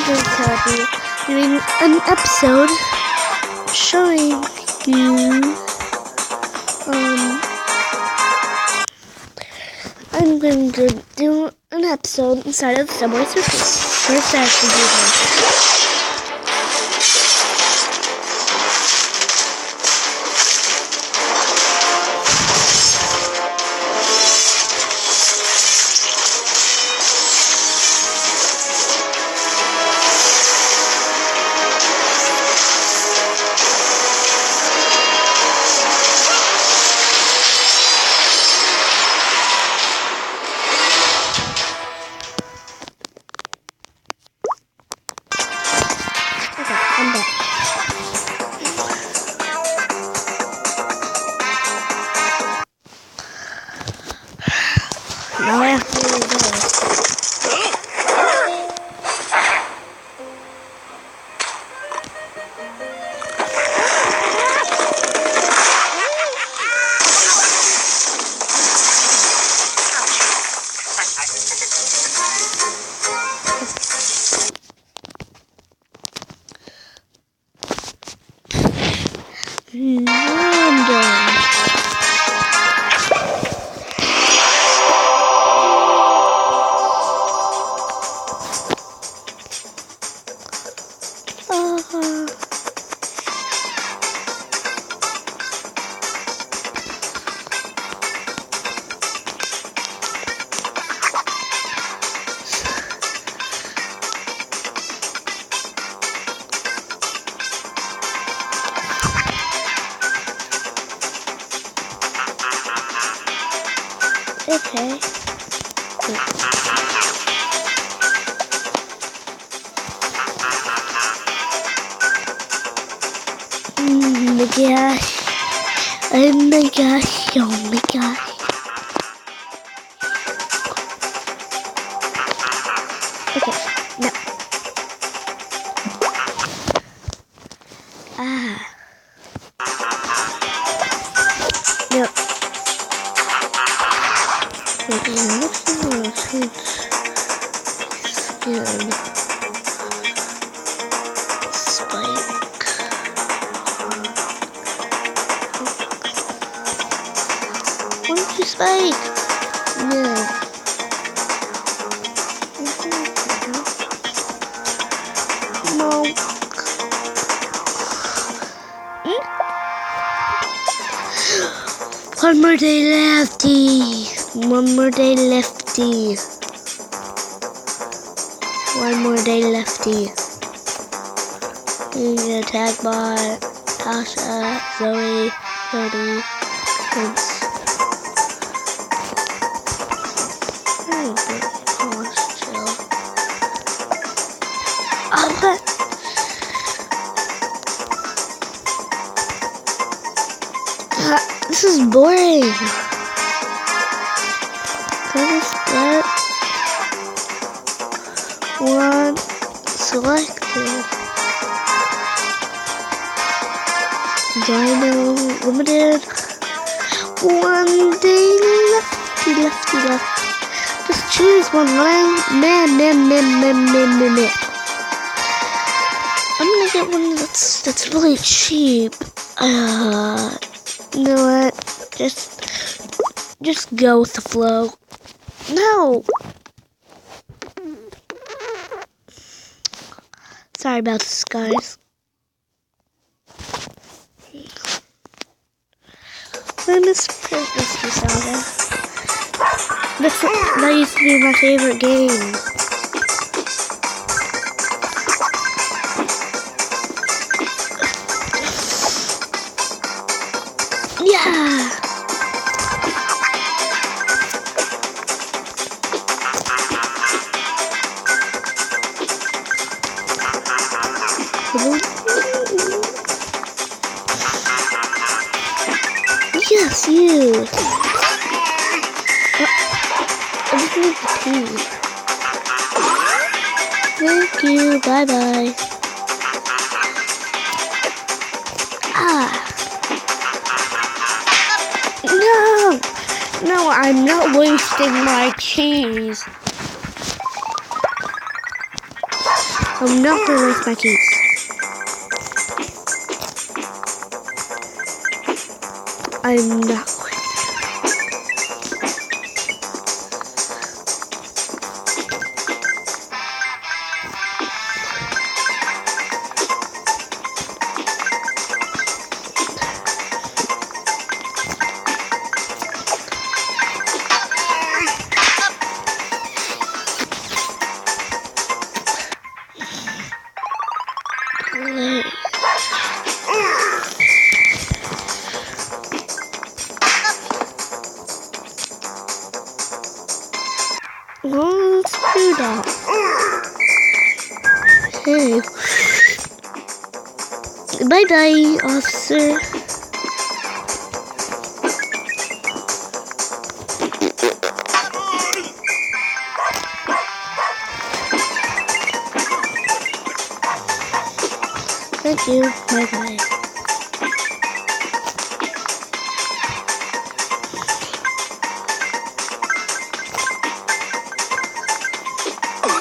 doing an episode showing you I'm going to do an episode inside of Subway Surfers. First I have to do this. I'm back. Now I have to do this. Okay. Oh my gosh. Oh my gosh. Oh my gosh. Okay, no. Yep. Skin. Spike. Why don't you spike? No. No. One more day lefty. One more day lefty. One more day lefty. You get attacked by Tasha, Zoe, Cody, Prince. Let's chill. Oh, what? This is boring. What is that? One selected. Dino limited. One day lefty. Just choose one line. Man. I'm gonna get one that's really cheap. You know what? Just go with the flow. No. Sorry about this, guys. I miss Mystery Saga. That used to be my favorite game. Yeah. Yes, you. I just need to pee. Thank you. Bye. No, I'm not wasting my cheese. I'm not gonna waste my keys. I'm not going to. Let's do that. Hey. Bye-bye, officer. Thank you. Bye-bye.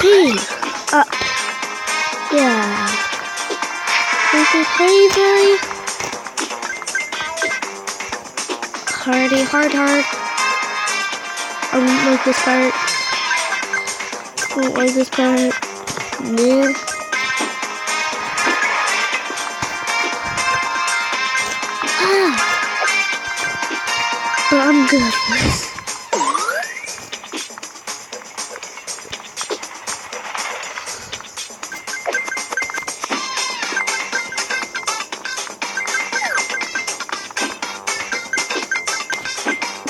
P. Up. Yeah. Is it crazy? Hardy, hard. I don't like this part. I don't like this part. No. But I'm good at this.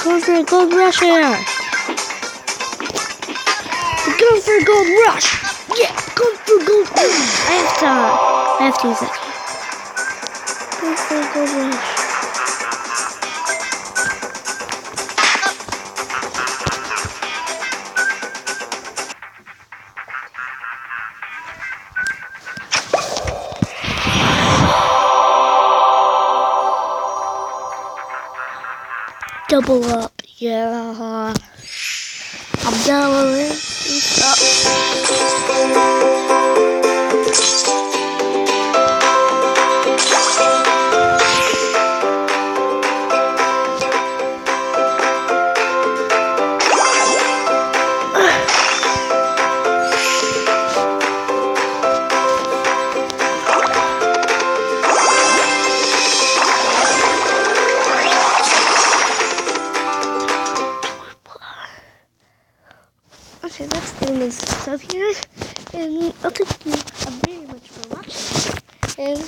Go for a gold rush here. Go for a gold rush. Yeah, go for gold rush. I have to use that. Go for a gold rush. Double up, yeah. I'm doubling up. Okay, that's the end of this episode here, and I'll thank you very much for watching, and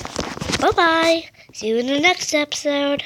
bye-bye, see you in the next episode.